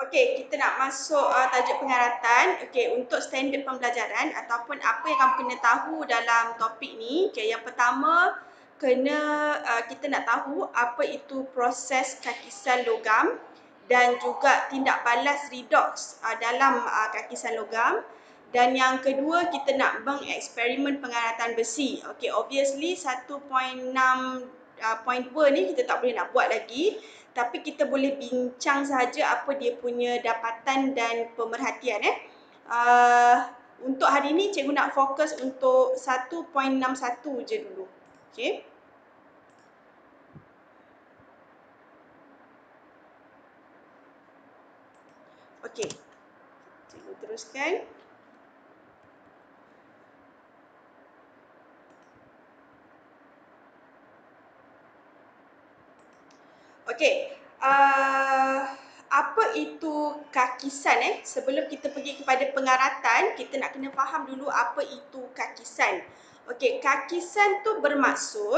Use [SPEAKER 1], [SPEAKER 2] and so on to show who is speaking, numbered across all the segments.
[SPEAKER 1] Okey, kita nak masuk tajuk pengaratan. Okey, untuk standard pembelajaran ataupun apa yang kamu kena tahu dalam topik ni. Okey, yang pertama kita nak tahu apa itu proses kakisan logam dan juga tindak balas redox dalam kakisan logam. Dan yang kedua, kita nak mengeksperimen pengaratan besi. Okey, obviously 1.6.2 ni kita tak boleh nak buat lagi. Tapi kita boleh bincang saja apa dia punya dapatan dan pemerhatian. Untuk hari ini, cikgu nak fokus untuk 1.61 je dulu. Okey. Okey. Cikgu teruskan. Okey. Apa itu kakisan? Sebelum kita pergi kepada pengaratan, kita nak kena faham dulu apa itu kakisan. Okey, kakisan tu bermaksud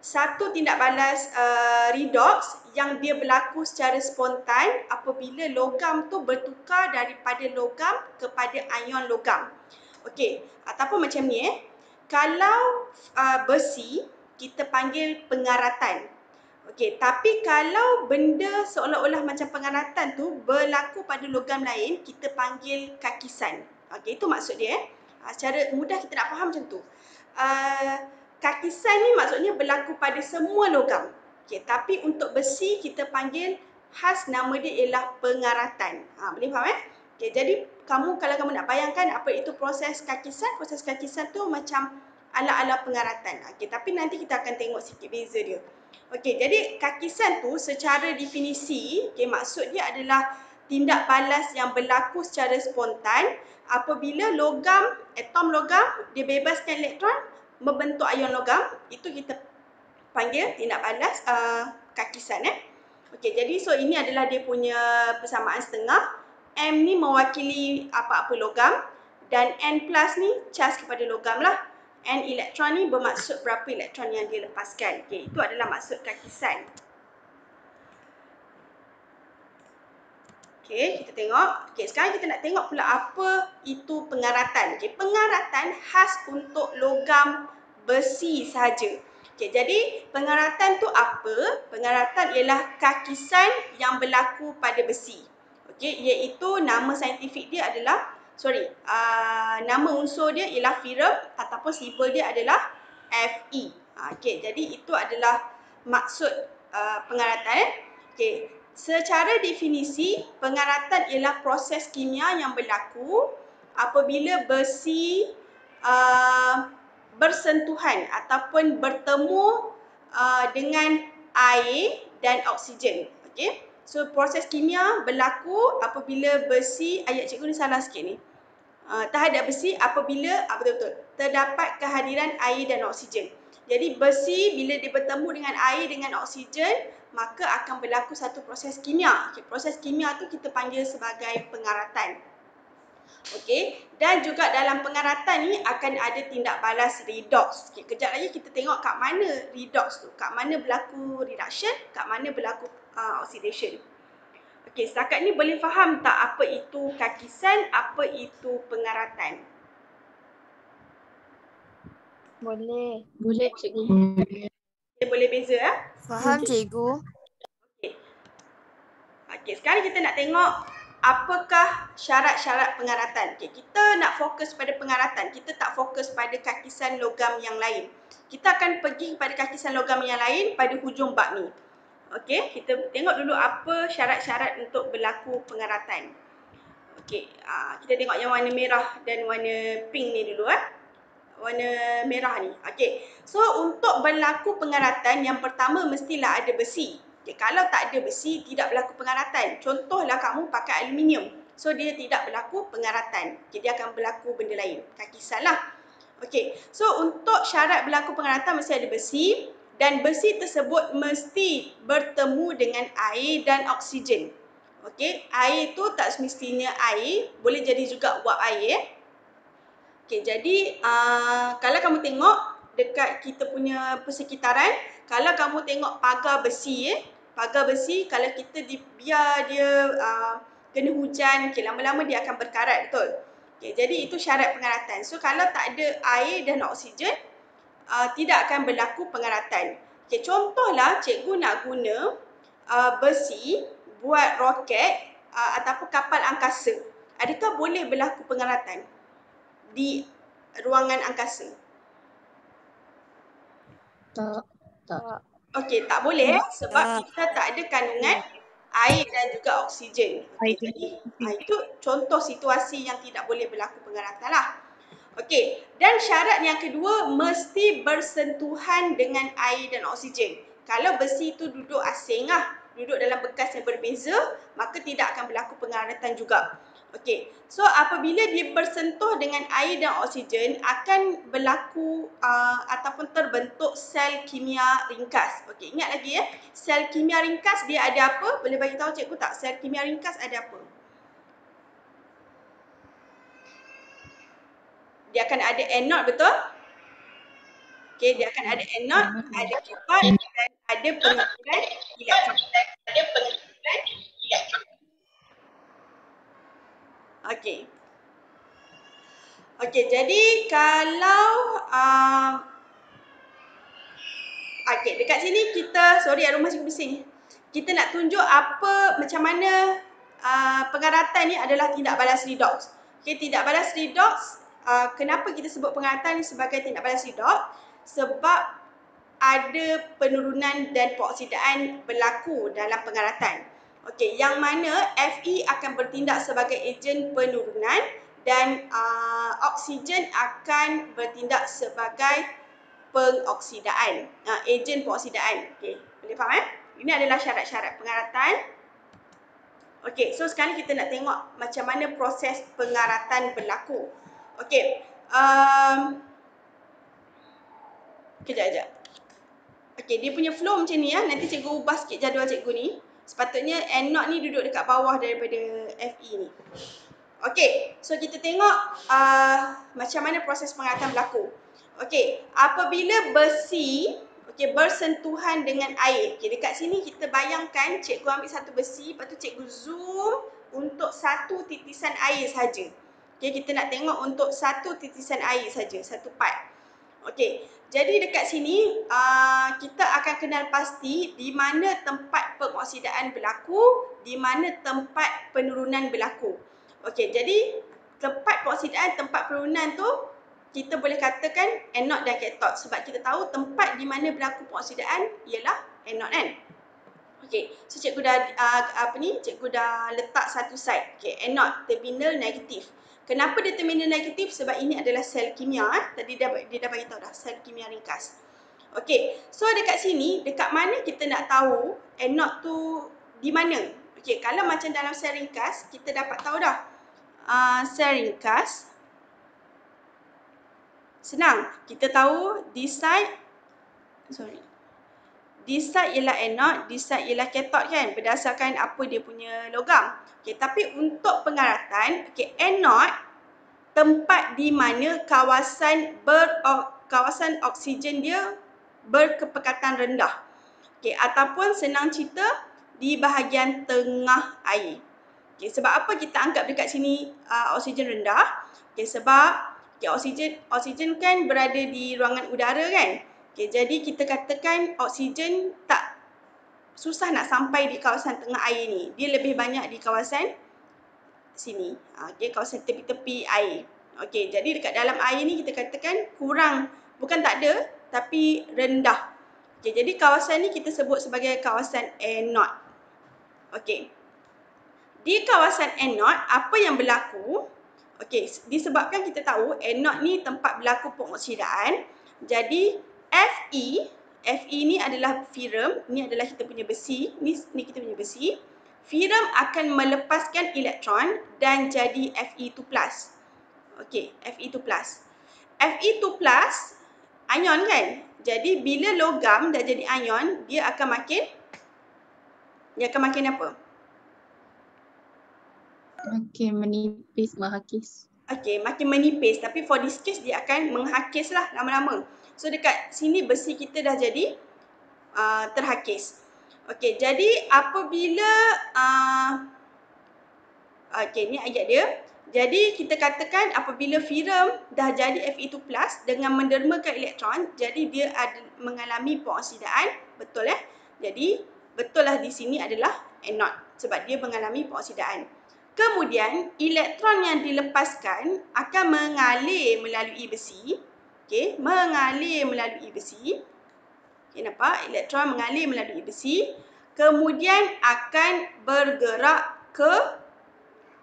[SPEAKER 1] satu tindak balas redox yang dia berlaku secara spontan apabila logam tu bertukar daripada logam kepada ion logam. Okey, ataupun macam ni kalau besi kita panggil pengaratan. Okey, tapi kalau benda seolah-olah macam pengaratan tu berlaku pada logam lain, kita panggil kakisan. Okey, itu maksud dia. Secara mudah kita nak faham macam tu. Kakisan ni maksudnya berlaku pada semua logam. Okey, tapi untuk besi kita panggil khas nama dia ialah pengaratan. Boleh faham Okey, jadi kalau kamu nak bayangkan apa itu proses kakisan tu macam ala-ala pengaratan. Okey, tapi nanti kita akan tengok sikit beza dia. Okey, jadi kakisan tu secara definisi, maksud dia adalah tindak balas yang berlaku secara spontan apabila atom logam dia bebaskan elektron membentuk ion logam, itu kita panggil tindak balas kakisan. Okey, jadi ini adalah dia punya persamaan setengah. M ni mewakili apa-apa logam dan N plus ni cas kepada logam lah. N elektron ni bermaksud berapa elektron yang dia lepaskan. Okey, itu adalah maksud kakisan. Okey, kita tengok. Okey, sekarang kita nak tengok pula apa itu pengaratan. Okey, pengaratan khas untuk logam besi sahaja. Okey, jadi pengaratan tu apa? Pengaratan ialah kakisan yang berlaku pada besi. Okey, iaitu nama saintifik dia adalah nama unsur dia ialah ferrum ataupun simbol dia adalah Fe. Okey, jadi itu adalah maksud pengaratan. Okey, secara definisi pengaratan ialah proses kimia yang berlaku apabila besi bersentuhan ataupun bertemu dengan air dan oksigen. Okey. So proses kimia berlaku apabila besi, ayat cikgu ni salah sikit ni. Terhadap besi apabila terdapat kehadiran air dan oksigen. Jadi besi bila dia bertemu dengan air dengan oksigen, maka akan berlaku satu proses kimia. Okay, proses kimia tu kita panggil sebagai pengaratan. Okey, dan juga dalam pengaratan ni akan ada tindak balas redox. Okey, kejap lagi kita tengok kat mana redox tu, kat mana berlaku reduction, kat mana berlaku oxidation. Okey, setakat ni boleh faham tak apa itu kakisan, apa itu pengaratan?
[SPEAKER 2] Boleh.
[SPEAKER 3] Boleh, cikgu.
[SPEAKER 1] Boleh beza
[SPEAKER 2] Faham, cikgu.
[SPEAKER 1] Okey. Okey, sekarang kita nak tengok apakah syarat-syarat pengaratan. Okey, kita nak fokus pada pengaratan. Kita tak fokus pada kakisan logam yang lain. Kita akan pergi kepada kakisan logam yang lain pada hujung bab ni. Okey, kita tengok dulu apa syarat-syarat untuk berlaku pengaratan. Okey, kita tengok yang warna merah dan warna pink ni dulu warna merah ni. Okey, so untuk berlaku pengaratan yang pertama mestilah ada besi. Okay, kalau tak ada besi, tidak berlaku pengaratan. Contohlah kamu pakai aluminium. So, dia tidak berlaku pengaratan. Okay, dia akan berlaku benda lain. Kakisan lah. Okay, so untuk syarat berlaku pengaratan mesti ada besi. Dan besi tersebut mesti bertemu dengan air dan oksigen. Okay, air tu tak semestinya air. Boleh jadi juga uap air. Okay, jadi kalau kamu tengok dekat kita punya persekitaran, kalau kamu tengok pagar besi kalau kita biar dia kena hujan, lama-lama dia akan berkarat, betul? Jadi itu syarat pengaratan. So kalau tak ada air dan oksigen, tidak akan berlaku pengaratan. Contohlah cikgu nak guna besi buat roket ataupun kapal angkasa. Adakah boleh berlaku pengaratan di ruangan angkasa?
[SPEAKER 3] Tak.
[SPEAKER 1] Okey, tak boleh sebab kita tak ada kandungan air dan juga oksigen. Jadi itu contoh situasi yang tidak boleh berlaku pengaratan lah. Okey, dan syarat yang kedua mesti bersentuhan dengan air dan oksigen. Kalau besi itu duduk asing duduk dalam bekas yang berbeza, maka tidak akan berlaku pengaratan juga. Okey, so apabila dia bersentuh dengan air dan oksigen akan berlaku ataupun terbentuk sel kimia ringkas. Okey, ingat lagi sel kimia ringkas dia ada apa? Boleh bagi tahu cikgu tak? Sel kimia ringkas ada apa? Dia akan ada anode, betul? Okey, dia akan ada anode, ada kathod dan ada pengumpulan elektron. Okey. Okey, jadi kalau dekat sini kita, sorry rumah cikgu bising. Kita nak tunjuk macam mana pengaratan ni adalah tindak balas redox. Okey, tindak balas redox, kenapa kita sebut pengaratan ni sebagai tindak balas redox? Sebab ada penurunan dan peoksidaan berlaku dalam pengaratan. Okey, yang mana Fe akan bertindak sebagai ejen penurunan dan oksigen akan bertindak sebagai pengoksidaan, ejen pengoksidaan. Okey, boleh faham Ini adalah syarat-syarat pengaratan. Okey, so sekarang kita nak tengok macam mana proses pengaratan berlaku. Okey, kejap. Okey, dia punya flow macam ni nanti cikgu ubah sikit jadual cikgu ni. Sepatutnya anode ni duduk dekat bawah daripada Fe ni. Okey, so kita tengok macam mana proses pengaratan berlaku. Okey, apabila besi bersentuhan dengan air. Okey, dekat sini kita bayangkan cikgu ambil satu besi, lepas tu cikgu zoom untuk satu titisan air saja. Okey, kita nak tengok untuk satu titisan air saja, satu part. Okey, jadi dekat sini kita akan kenal pasti di mana tempat pengoksidaan berlaku, di mana tempat penurunan berlaku. Okey, jadi tempat pengoksidaan, tempat penurunan tu kita boleh katakan anode dan kathod sebab kita tahu tempat di mana berlaku pengoksidaan ialah anode kan. Okey, so cikgu dah letak satu side. Okey, anode terminal negatif. Kenapa dia terminal negatif? Sebab ini adalah sel kimia tadi dia dah bagi tahu dah, sel kimia ringkas. Okey, so dekat sini dekat mana kita nak tahu anode tu di mana? Okey, kalau macam dalam sel ringkas kita dapat tahu dah. Sel ringkas senang. Kita tahu this side ialah anode, this side ialah kathod kan, berdasarkan apa dia punya logam. Okey, tapi untuk pengaratan, anode tempat di mana kawasan oksigen dia berkepekatan rendah. Okey, ataupun senang cerita di bahagian tengah air. Okey, sebab apa kita anggap dekat sini oksigen rendah? Okey, sebab oksigen kan berada di ruangan udara kan. Okey, jadi kita katakan oksigen tak susah nak sampai di kawasan tengah air ni. Dia lebih banyak di kawasan sini. Okey, kawasan tepi-tepi air. Okey, jadi dekat dalam air ni kita katakan kurang, bukan tak ada, tapi rendah. Okey, jadi kawasan ni kita sebut sebagai kawasan anode. Okey. Di kawasan anode, apa yang berlaku? Okey, disebabkan kita tahu anode ni tempat berlaku pengoksidaan. Jadi Fe ni adalah firm, ni adalah kita punya besi, ni kita punya besi. Firm akan melepaskan elektron dan jadi Fe2+. Okey, Fe2+. Fe2+ ion kan? Jadi bila logam dah jadi ion, dia akan makin apa?
[SPEAKER 3] Makin menipis, menghakis.
[SPEAKER 1] Okey, makin menipis. Tapi for this case, dia akan menghakis lah lama-lama. So dekat sini besi kita dah jadi terhakis. Okey, jadi apabila okey, ni ayat dia. Jadi kita katakan apabila filem dah jadi Fe2+ dengan mendermakan elektron, jadi dia mengalami pengoksidaan, betul Jadi betul lah di sini adalah anode sebab dia mengalami pengoksidaan. Kemudian elektron yang dilepaskan akan mengalir melalui besi. Okey, mengalir melalui besi. Okey, nampak? Elektron mengalir melalui besi, kemudian akan bergerak ke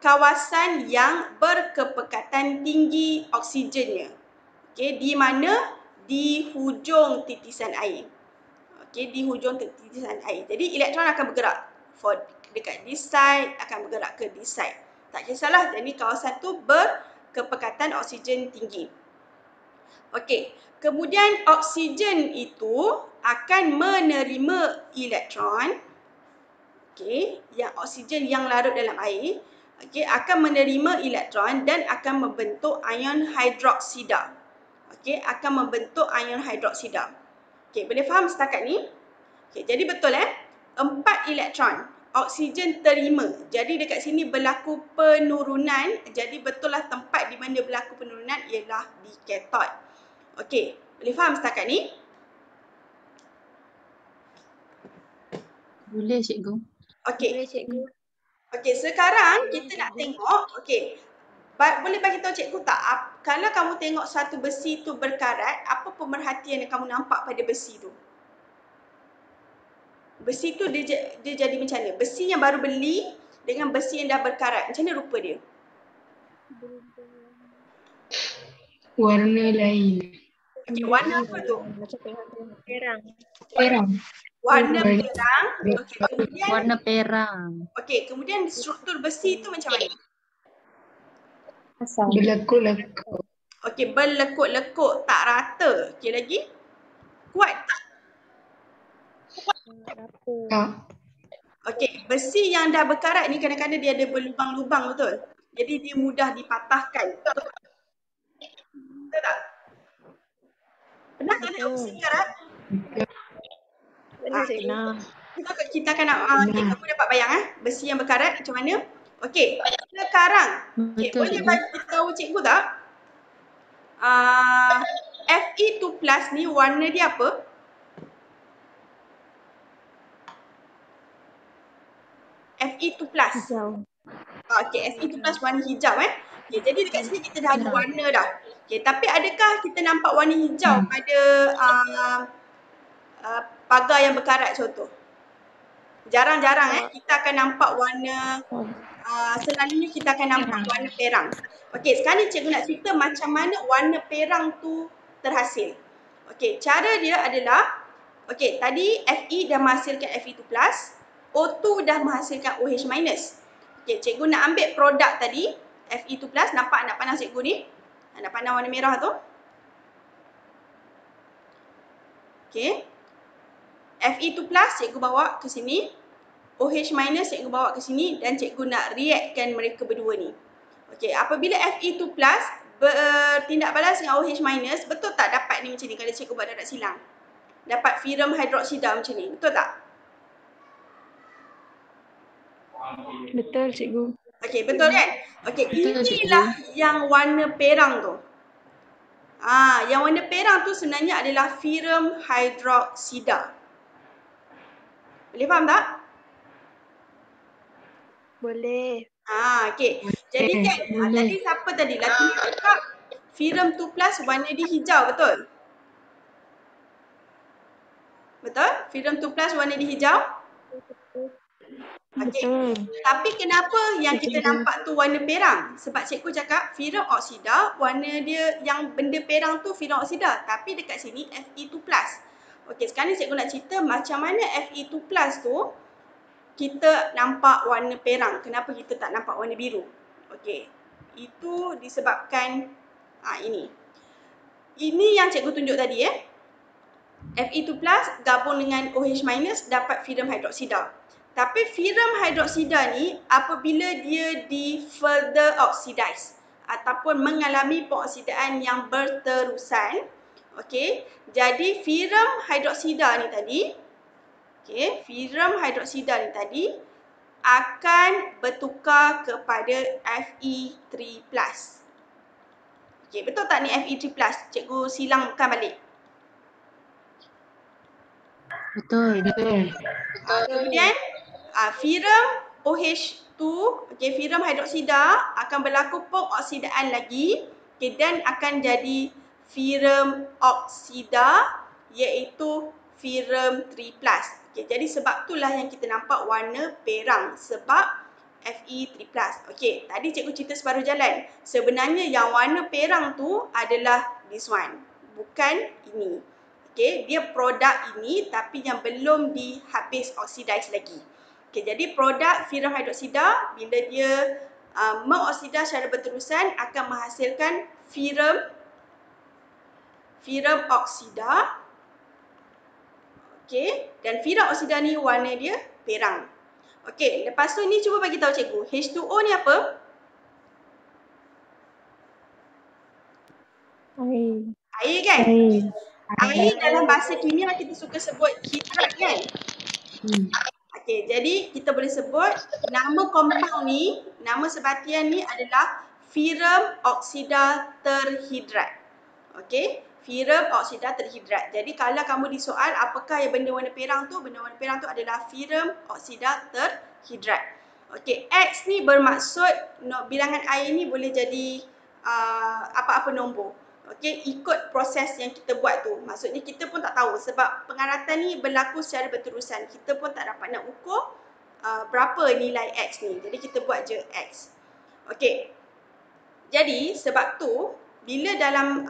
[SPEAKER 1] kawasan yang berkepekatan tinggi oksigennya. Okey, di mana? Di hujung titisan air. Okey, di hujung titisan air. Jadi elektron akan bergerak dekat this side, akan bergerak ke this side. Tak kisahlah, jadi kawasan tu berkepekatan oksigen tinggi. Okey, kemudian oksigen itu akan menerima elektron. Okey, yang oksigen yang larut dalam air, okey, akan menerima elektron dan akan membentuk ion hidroksida. Okey, akan membentuk ion hidroksida. Okey, boleh faham setakat ni? Okey, jadi betul 4 elektron oksigen terima. Jadi dekat sini berlaku penurunan. Jadi betul lah tempat di mana berlaku penurunan ialah di katod. Okey, boleh faham setakat ni?
[SPEAKER 3] Boleh cikgu.
[SPEAKER 1] Okey.
[SPEAKER 2] Boleh cikgu.
[SPEAKER 1] Okey, sekarang kita nak tengok, okey. Boleh bagi tahu cikgu tak, kalau kamu tengok satu besi tu berkarat, apa pemerhatian yang kamu nampak pada besi tu? Besi tu dia jadi macam mana? Besi yang baru beli dengan besi yang dah berkarat, macam mana rupa dia?
[SPEAKER 3] Warna lain.
[SPEAKER 1] Okey, warna apa tu?
[SPEAKER 2] Macam perang.
[SPEAKER 3] Perang.
[SPEAKER 1] Warna perang. Okey, kemudian
[SPEAKER 3] Warna perang.
[SPEAKER 1] okey, kemudian struktur besi tu macam mana?
[SPEAKER 3] Asal. Berlekuk-lekuk.
[SPEAKER 1] Okey, berlekuk-lekuk, tak rata. Okey, lagi? Kuat tak?
[SPEAKER 3] Tak.
[SPEAKER 1] Okey, besi yang dah berkarat ni kadang-kadang dia ada berlubang-lubang, betul? Jadi dia mudah dipatahkan, betul? Betul tak? Pernah tak tengok besi karat?
[SPEAKER 2] Benar cikgu.
[SPEAKER 1] Kita akan nak, cikgu dapat bayang besi yang berkarat macam mana? Okey, sekarang, okey,
[SPEAKER 3] Betul,
[SPEAKER 1] boleh
[SPEAKER 3] cikgu.
[SPEAKER 1] bagi tahu cikgu tak? Fe2+ ni warna dia apa? Fe2+.
[SPEAKER 2] Hijau.
[SPEAKER 1] Okey, Fe2+ warna hijau Okey, jadi dekat sini kita dah ada warna dah. Okey, tapi adakah kita nampak warna hijau pada pagar yang berkarat contoh? Jarang-jarang kita akan nampak warna selalunya kita akan nampak warna perang. Okey, sekarang ni cikgu nak cerita macam mana warna perang tu terhasil. Okey, cara dia adalah okey, tadi Fe dah menghasilkan Fe2+, O2 dah menghasilkan OH-. Okey, cikgu nak ambil produk tadi Fe2+, nampak anak panah cikgu ni? Anak panah warna merah tu. Okey. Fe2+, cikgu bawa ke sini. OH- cikgu bawa ke sini dan cikgu nak reactkan mereka berdua ni. Okey, apabila Fe2+ bertindak balas dengan OH-, betul tak dapat ni macam ni kalau cikgu buat darat silang? Dapat filem hidroksida macam ni, betul tak?
[SPEAKER 2] Betul cikgu.
[SPEAKER 1] Okey, betul kan? Okey,
[SPEAKER 3] Betul,
[SPEAKER 1] inilah yang warna perang tu. Yang warna perang tu sebenarnya adalah filem hidroksida. Boleh faham tak?
[SPEAKER 2] Boleh.
[SPEAKER 1] Okey. Jadi kan tadi siapa tadi? Latina cakap filem 2+ warna dia hijau, betul? Betul? Filem 2+ warna dia hijau? Okey. Tapi kenapa yang kita nampak tu warna perang? Sebab cikgu cakap filem oksida, warna dia yang benda perang tu filem oksida. Tapi dekat sini Fe2+. Okey, sekarang ni cikgu nak cerita macam mana Fe2+ tu kita nampak warna perang. Kenapa kita tak nampak warna biru? Okey. Itu disebabkan ini. Ini yang cikgu tunjuk tadi Fe2+ gabung dengan OH- dapat filem hidroksida. Tapi filem hidroksida ni apabila dia di further oxidize ataupun mengalami pengoksidaan yang berterusan, Okey, jadi furan hidroksida ni tadi, okey, furan hidroksida ni tadi akan bertukar kepada Fe3+. Okey, betul tak ni Fe3+? Cikgu silangkan balik.
[SPEAKER 3] Betul. Betul.
[SPEAKER 1] Kemudian furan OH2, okey, furan hidroksida akan berlaku pengoksidaan lagi, okey, dan akan jadi furan oksida iaitu furan 3+. Okey, jadi sebab itulah yang kita nampak warna perang sebab Fe3+. Okey, tadi cikgu cerita separuh jalan. Sebenarnya yang warna perang tu adalah this one, bukan ini. Okey, dia produk ini tapi yang belum dihabis oxidize lagi. Okey, jadi produk furan hidroksida bila dia mengoksida secara berterusan akan menghasilkan furan oksida. Okey, dan furan oksida ni warna dia perang. Okey, lepas tu ni cuba bagi tahu cikgu, H2O ni apa?
[SPEAKER 2] Air.
[SPEAKER 1] Air kan?
[SPEAKER 2] Air.
[SPEAKER 1] Air dalam bahasa kimia kita suka sebut hidrat kan? Okey, jadi kita boleh sebut nama compound ni, nama sebatian ni adalah furan oksida terhidrat. Okey, furan oksida terhidrat. Jadi kalau kamu disoal apakah yang benda warna perang tu? Benda warna perang tu adalah furan oksida terhidrat. Okey, X ni bermaksud bilangan air ni boleh jadi apa-apa nombor. Okey, ikut proses yang kita buat tu. Maksudnya kita pun tak tahu sebab pengaratan ni berlaku secara berterusan. Kita pun tak dapat nak ukur berapa nilai X ni. Jadi kita buat je X. Okey. Jadi sebab tu bila dalam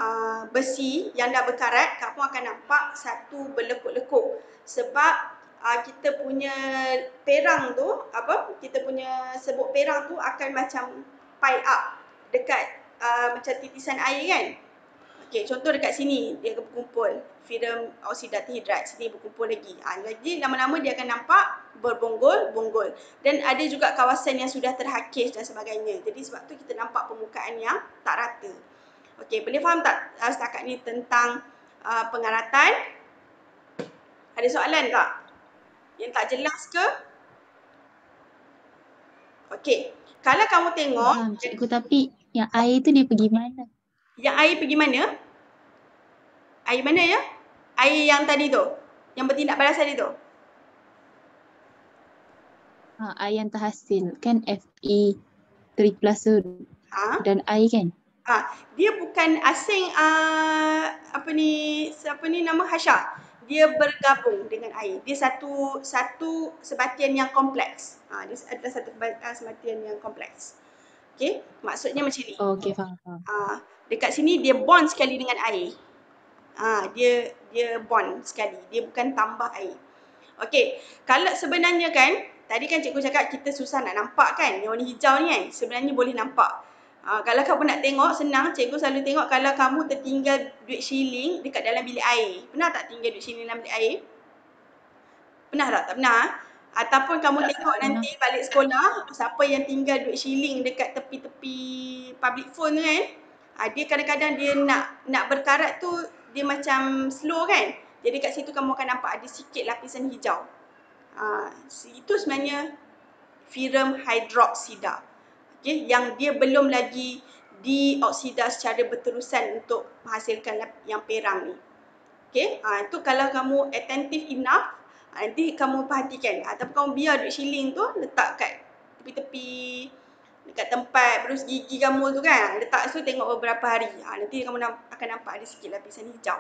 [SPEAKER 1] besi yang dah berkarat, kamu akan nampak satu berlekuk-lekuk. Sebab kita punya perang tu, kita punya sebut perang tu akan macam pile up dekat macam titisan air kan. Okey, contoh dekat sini dia berkumpul furan oksida terhidrat, sini berkumpul lagi. Jadi lama-lama dia akan nampak berbonggol-bonggol. Dan ada juga kawasan yang sudah terhakis dan sebagainya. Jadi sebab tu kita nampak permukaan yang tak rata. Okey, boleh faham tak setakat ni tentang pengaratan? Ada soalan tak? Yang tak jelas ke? Okey, kalau kamu tengok,
[SPEAKER 3] Faham cikgu, tapi yang air tu dia pergi mana?
[SPEAKER 1] yang air pergi mana? Air mana ya? Air yang tadi tu, yang bertindak balas tadi tu.
[SPEAKER 3] Air yang terhasil kan Fe3+ tu dan air kan?
[SPEAKER 1] Dia bukan asing siapa ni nama Hasha. Dia bergabung dengan air. Dia satu sebatian yang kompleks. Dia adalah satu sebatian yang kompleks. Okey, maksudnya macam ni.
[SPEAKER 3] Oh, okey, faham.
[SPEAKER 1] Dekat sini dia bond sekali dengan air. Dia bond sekali. Dia bukan tambah air. Okey, kalau sebenarnya kan, tadi kan cikgu cakap kita susah nak nampak kan, yang warna hijau ni kan, sebenarnya boleh nampak. Kalau kamu nak tengok, senang, cikgu selalu tengok kalau kamu tertinggal duit shilling dekat dalam bilik air. Pernah tak tinggal duit shilling dalam bilik air? Pernah tak? Tak pernah. Ataupun kamu tengok nanti balik sekolah, siapa yang tinggal duit shilling dekat tepi-tepi public phone tu kan, dia kadang-kadang dia nak berkarat tu, dia macam slow kan. Jadi kat situ kamu akan nampak ada sikit lapisan hijau. Itu sebenarnya furan hidroksida. Okay, yang dia belum lagi dioksida secara berterusan untuk menghasilkan yang perang ni. Okay, itu kalau kamu attentive enough, nanti kamu perhatikan. Ataupun kamu biar duit shilling tu letak kat tepi-tepi, dekat tempat berus gigi kamu tu kan, letak tu tengok beberapa hari. Nanti kamu akan nampak ada sikit lapisan hijau.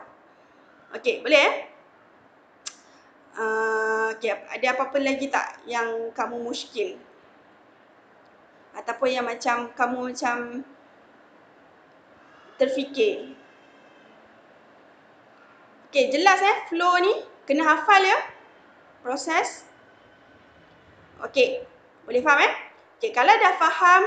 [SPEAKER 1] Okey, boleh okay, ada apa-apa lagi tak yang kamu muskil? Ataupun yang macam kamu macam terfikir? Okey, jelas flow ni kena hafal ya proses. Okey, boleh faham Okey, kalau dah faham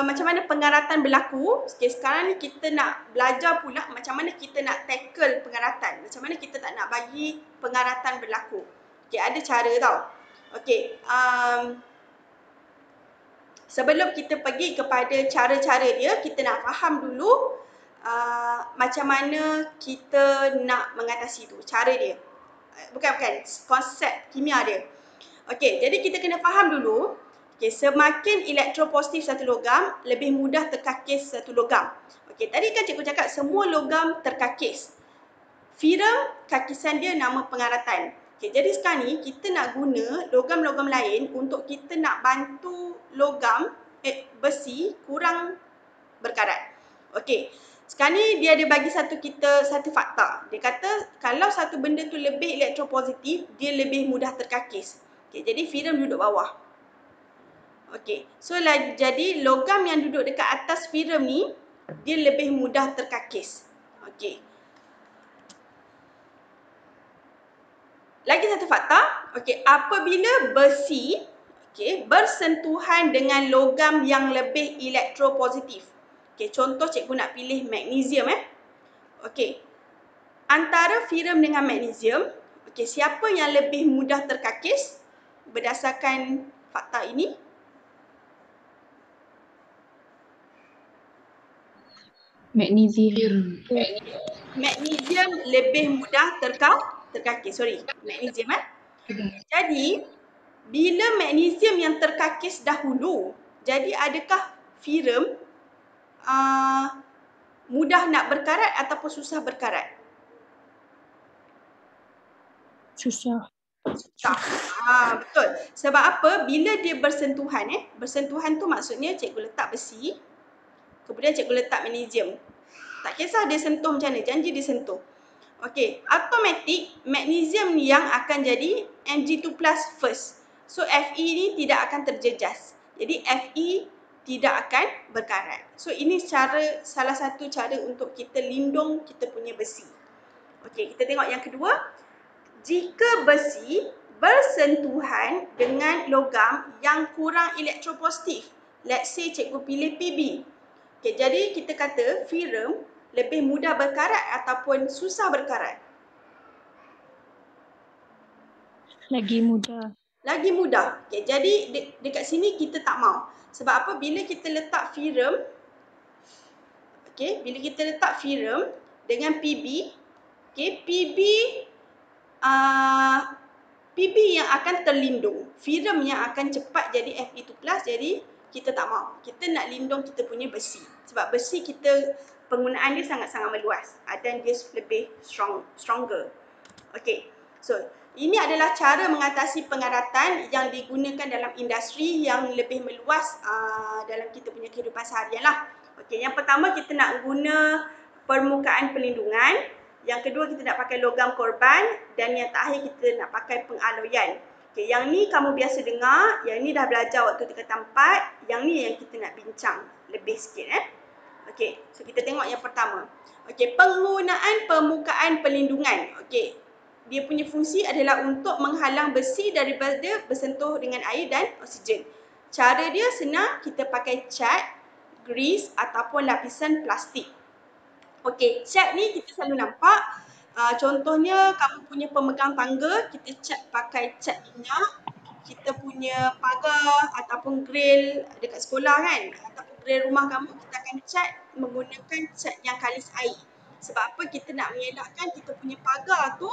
[SPEAKER 1] macam mana pengaratan berlaku, okay, sekarang ni kita nak belajar pula macam mana kita nak tackle pengaratan. Macam mana kita tak nak bagi pengaratan berlaku. Okey, ada cara tau. Okey, sebelum kita pergi kepada cara-cara dia, kita nak faham dulu macam mana kita nak mengatasi tu, cara dia. Bukan, konsep kimia dia. Okey, jadi kita kena faham dulu, semakin elektropositif satu logam, lebih mudah terkakis satu logam. Okey, tadi kan cikgu cakap semua logam terkakis. Firem, kakisan dia nama pengaratan. Okey, jadi sekarang ni kita nak guna logam-logam lain untuk kita nak bantu logam besi kurang berkarat. Okey, sekarang ni dia ada bagi satu fakta. Dia kata kalau satu benda tu lebih elektropositif, dia lebih mudah terkakis. Okey, jadi firem duduk bawah. Okey, so jadi logam yang duduk dekat atas firem ni, dia lebih mudah terkakis. Okey. Lagi satu fakta, apabila besi bersentuhan dengan logam yang lebih elektropositif. Contoh cikgu nak pilih magnesium antara firem dengan magnesium, siapa yang lebih mudah terkakis berdasarkan fakta ini?
[SPEAKER 3] Magnesium.
[SPEAKER 1] Magnesium lebih mudah terkakis. Magnesium Jadi, bila magnesium yang terkakis dahulu, jadi adakah firem mudah nak berkarat ataupun susah berkarat?
[SPEAKER 2] Susah.
[SPEAKER 1] Betul. Sebab apa? Bila dia bersentuhan, bersentuhan tu maksudnya cikgu letak besi, kemudian cikgu letak magnesium. Tak kisah dia sentuh macam mana, janji dia sentuh. Okey, automatik magnesium yang akan jadi Mg2+ first. So Fe ni tidak akan terjejas. Jadi Fe tidak akan berkarat. So ini salah satu cara untuk kita lindung kita punya besi. Okey, kita tengok yang kedua. Jika besi bersentuhan dengan logam yang kurang elektropositif, let's say cikgu pilih Pb. Okey, jadi kita kata firem lebih mudah berkarat ataupun susah berkarat?
[SPEAKER 2] Lagi mudah.
[SPEAKER 1] Lagi mudah. Okey, jadi dekat sini kita tak mau. Sebab apa? Bila kita letak firem, bila kita letak firem dengan Pb, Pb yang akan terlindung. Firem yang akan cepat jadi Fe2+, jadi kita tak mau. Kita nak lindung kita punya besi. Sebab besi kita penggunaan dia sangat-sangat meluas dan dia lebih stronger. Okey. So, ini adalah cara mengatasi pengaratan yang digunakan dalam industri yang lebih meluas dalam kita punya kehidupan seharian lah. Okey, yang pertama kita nak guna permukaan pelindungan. Yang kedua kita nak pakai logam korban dan yang terakhir kita nak pakai pengaloyan. Okey, yang ni kamu biasa dengar, yang ni dah belajar waktu tingkatan 4, yang ni yang kita nak bincang lebih sikit Okey, so kita tengok yang pertama. Okey, penggunaan permukaan pelindungan. Okey, dia punya fungsi adalah untuk menghalang besi daripada bersentuh dengan air dan oksigen. Cara dia senang, kita pakai cat, grease ataupun lapisan plastik. Okey, cat ni kita selalu nampak. Contohnya kamu punya pemegang tangga, kita cat pakai cat minyak. Kita punya pagar ataupun grill dekat sekolah kan, ataupun grill rumah kamu, kita akan cat menggunakan cat yang kalis air. Sebab apa? Kita nak mengelakkan kita punya pagar tu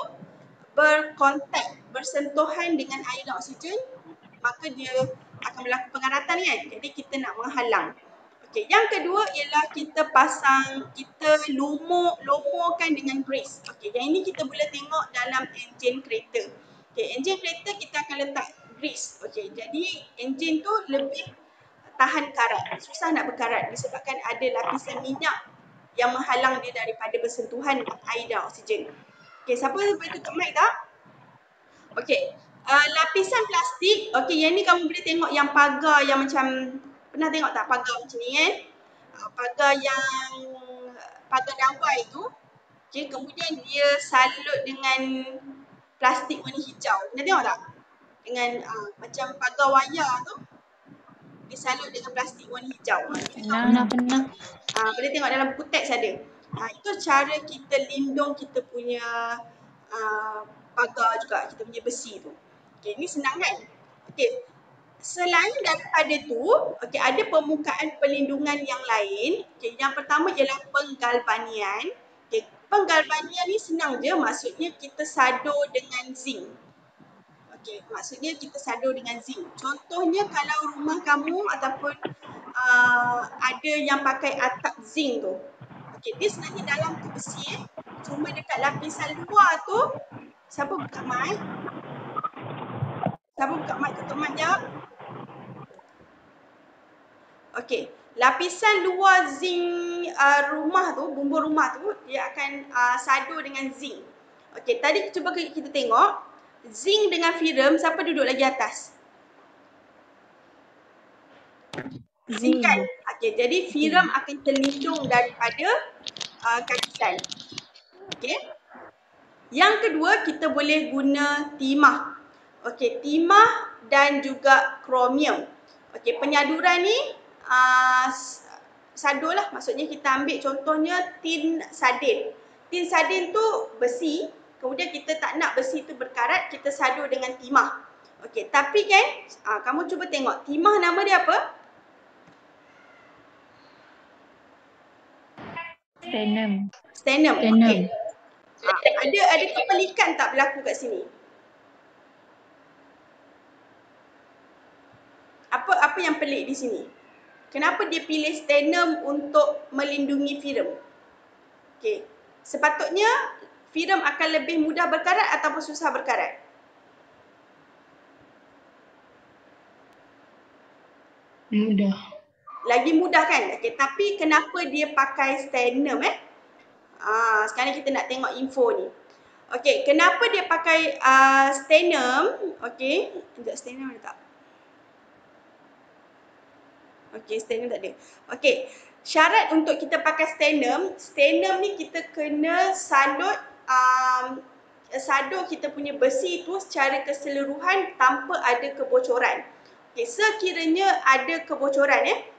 [SPEAKER 1] berkontak, bersentuhan dengan air dan oksigen, maka dia akan berlaku pengaratan kan. Jadi kita nak menghalang. Okey, yang kedua ialah kita lumurkan dengan grease. Okey, yang ini kita boleh tengok dalam enjin kereta. Okey, enjin kereta kita akan letak grease. Okey, jadi enjin tu lebih tahan karat, susah nak berkarat disebabkan ada lapisan minyak yang menghalang dia daripada bersentuhan air dan oksigen. Okey, siapa boleh tutup mic tak? Okey, lapisan plastik. Okey, yang ni kamu boleh tengok yang pagar yang macam, pernah tengok tak pagar macam ni kan? Pagar dawai tu. Okey, kemudian dia salut dengan plastik warna hijau. Pernah tengok tak? Dengan macam pagar wayar tu, dia salut dengan plastik warna hijau.
[SPEAKER 3] Pernah.
[SPEAKER 1] Boleh tengok dalam buku teks ada. Itu cara kita lindung kita punya pagar juga, kita punya besi tu. Okey, ni senang kan? Okey, Selain daripada tu, okey, ada permukaan pelindungan yang lain. Okey, yang pertama ialah penggalvanian. Okey, penggalvanian ni senang je, maksudnya kita sadur dengan zinc. Okey, maksudnya kita sadur dengan zinc. Contohnya kalau rumah kamu ataupun ada yang pakai atap zinc tu. Okey, dia sebenarnya dalam tu besi Cuma dekat lapisan luar tu, siapa buka mic? Siapa buka mic? Tutup mic jap. Okey, lapisan luar zinc rumah tu, bumbung rumah tu, dia akan sadur dengan zinc. Okey, tadi cuba kita tengok, zinc dengan firm, siapa duduk lagi atas? Zinc kan? Okey, jadi firm akan terlindung daripada kakisan. Okey. Yang kedua, kita boleh guna timah. Okey, timah dan juga kromium. Okey, penyaduran ni sadur lah. Maksudnya kita ambil contohnya tin sardin. Tin sardin tu besi. Kemudian kita tak nak besi tu berkarat, kita sadur dengan timah. Okey, tapi kan kamu cuba tengok timah nama dia apa?
[SPEAKER 2] Sternum.
[SPEAKER 1] Sternum.
[SPEAKER 3] Sternum.
[SPEAKER 1] Okey. Ada kepelikan tak berlaku kat sini? Apa yang pelik di sini? Kenapa dia pilih sternum untuk melindungi firm? Okey. Sepatutnya firm akan lebih mudah berkarat ataupun susah berkarat?
[SPEAKER 2] Mudah.
[SPEAKER 1] Lagi mudah kan? Okey, tapi kenapa dia pakai sternum sekarang kita nak tengok info ni. Okey, kenapa dia pakai sternum? Okey, sekejap, sternum ada tak? Okey, sternum tak ada. Okey, syarat untuk kita pakai sternum ni kita kena sadur kita punya besi tu secara keseluruhan tanpa ada kebocoran. Okey, sekiranya ada kebocoran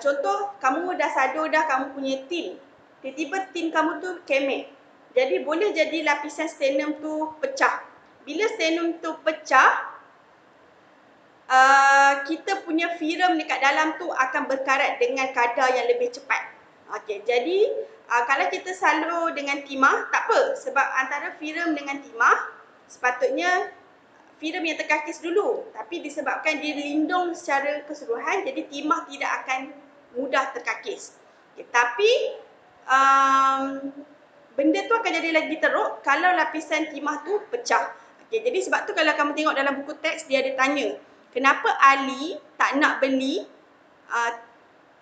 [SPEAKER 1] contoh kamu dah sadur dah kamu punya tin. Tiba-tiba tin kamu tu kemek. Jadi boleh jadi lapisan sternum tu pecah. Bila sternum tu pecah, kita punya firm dekat dalam tu akan berkarat dengan kadar yang lebih cepat. Okey, jadi kalau kita sadur dengan timah, tak apa. Sebab antara firm dengan timah, sepatutnya firm yang terkakis dulu. Tapi disebabkan dia lindung secara keseluruhan, jadi timah tidak akan mudah terkakis. Okay, tapi benda tu akan jadi lagi teruk kalau lapisan timah tu pecah. Okay, jadi sebab tu kalau kamu tengok dalam buku teks, dia ada tanya, kenapa Ali tak nak beli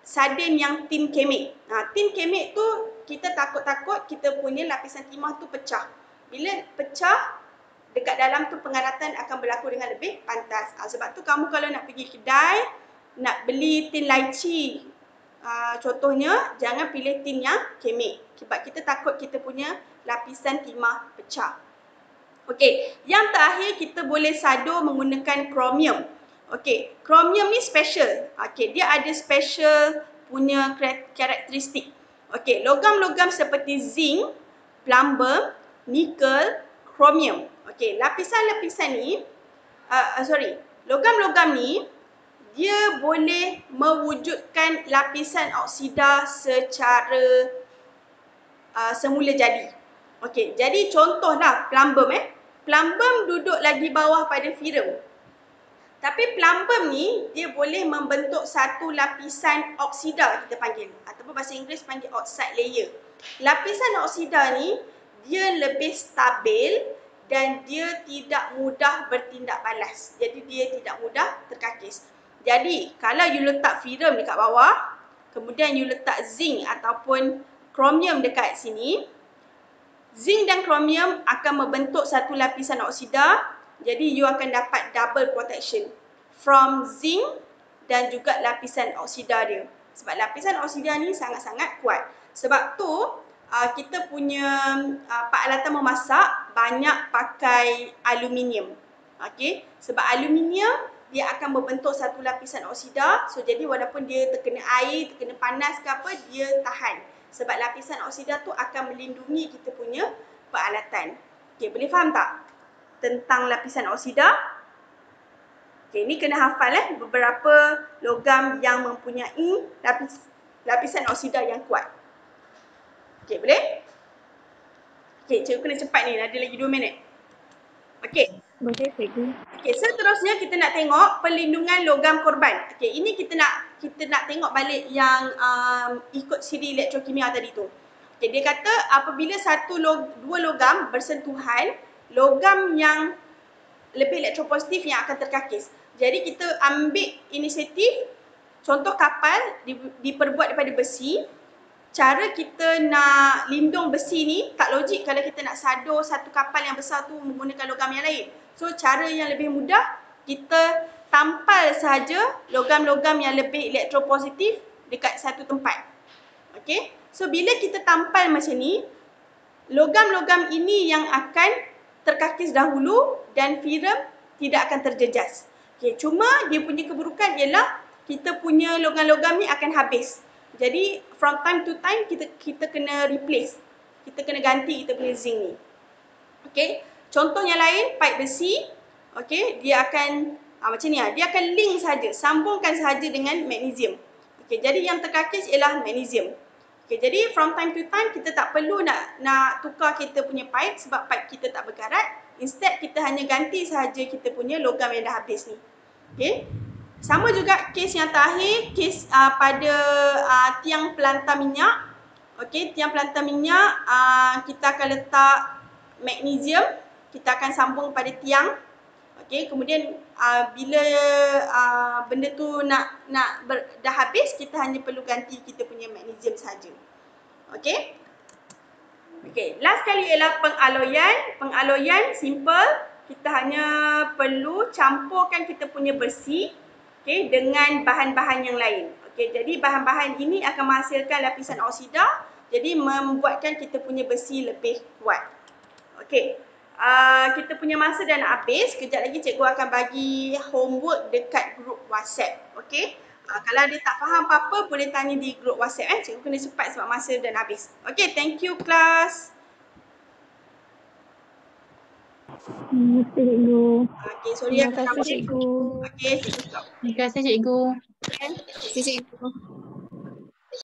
[SPEAKER 1] sardin yang tin kemek? Tin kemek tu kita takut-takut kita punya lapisan timah tu pecah. Bila pecah, dekat dalam tu pengaratan akan berlaku dengan lebih pantas. Sebab tu kamu kalau nak pergi kedai, nak beli tin lychee, contohnya jangan pilih tin yang kemek. Sebab kita takut kita punya lapisan timah pecah. Okey, yang terakhir kita boleh sadur menggunakan kromium. Okey, kromium ni special. Okey, dia ada special punya karakteristik. Okey, logam-logam seperti zinc, plumber, nikel, kromium. Okey, lapisan-lapisan ni, logam-logam ni dia boleh mewujudkan lapisan oksida secara semula jadi. Okey, jadi contohlah plumbum Plumbum duduk lagi bawah pada firm. Tapi plumbum ni dia boleh membentuk satu lapisan oksida kita panggil, ataupun bahasa Inggeris panggil oxide layer. Lapisan oksida ni dia lebih stabil dan dia tidak mudah bertindak balas. Jadi dia tidak mudah terkakis. Jadi kalau you letak firm dekat bawah, kemudian you letak zinc ataupun kromium dekat sini, zinc dan kromium akan membentuk satu lapisan oksida. Jadi you akan dapat double protection from zinc dan juga lapisan oksida dia. Sebab lapisan oksida ni sangat-sangat kuat. Sebab tu kita punya peralatan memasak banyak pakai aluminium. Okey, sebab aluminium dia akan membentuk satu lapisan oksida. So jadi walaupun dia terkena air, terkena panas ke apa, dia tahan. Sebab lapisan oksida tu akan melindungi kita punya peralatan. Okey, boleh faham tak tentang lapisan oksida? Okey, ni kena hafal beberapa logam yang mempunyai lapisan oksida yang kuat. Okey, boleh? Okey, cikgu kena cepat ni, ada lagi 2 minit. Okey.
[SPEAKER 2] Boleh cikgu.
[SPEAKER 1] Okey, seterusnya kita nak tengok perlindungan logam korban. Okey, ini kita nak tengok balik yang ikut siri elektrokimia tadi tu. Okey, dia kata apabila dua logam bersentuhan, logam yang lebih elektropositif yang akan terkakis. Jadi kita ambil inisiatif, contoh kapal diperbuat daripada besi. Cara kita nak lindung besi ni tak logik kalau kita nak sadur satu kapal yang besar tu menggunakan logam yang lain. So cara yang lebih mudah, kita tampal sahaja logam-logam yang lebih elektropositif dekat satu tempat. Okey. So bila kita tampal macam ni, logam-logam ini yang akan terkakis dahulu dan filem tidak akan terjejas. Okey, cuma dia punya keburukan ialah kita punya logam-logam ni akan habis. Jadi from time to time kita kena replace. Kita kena ganti kita punya zinc ni. Okey. Contoh yang lain, pipe besi. Okey, dia akan macam ni dia akan link saja, sambungkan sahaja dengan magnesium. Okey, jadi yang terkakis ialah magnesium. Okey, jadi from time to time kita tak perlu nak tukar kita punya pipe sebab pipe kita tak berkarat. Instead kita hanya ganti sahaja kita punya logam yang dah habis ni. Okey. Sama juga kes yang terakhir, kes pada tiang pelantar minyak. Okey, tiang pelantar minyak kita akan letak magnesium, kita akan sambung pada tiang. Okey, kemudian bila benda tu dah habis, kita hanya perlu ganti kita punya magnesium saja. Okey. Okey, last kali ialah pengaloyan. Pengaloyan simple, kita hanya perlu campurkan kita punya besi dengan bahan-bahan yang lain. Okey, jadi bahan-bahan ini akan menghasilkan lapisan oksida, jadi membuatkan kita punya besi lebih kuat. Okey. Kita punya masa dah nak habis. Kejap lagi cikgu akan bagi homework dekat grup WhatsApp. Okey. Kalau ada tak faham apa-apa boleh tanya di grup WhatsApp Cikgu kena cepat sebab masa dah nak habis. Okey, thank you class.
[SPEAKER 2] Terima kasih cikgu.
[SPEAKER 1] Okey, sorry
[SPEAKER 2] Terima kasih cikgu.
[SPEAKER 1] Okey, cikgu stop.
[SPEAKER 3] Terima kasih cikgu.
[SPEAKER 2] Terima kasih cikgu.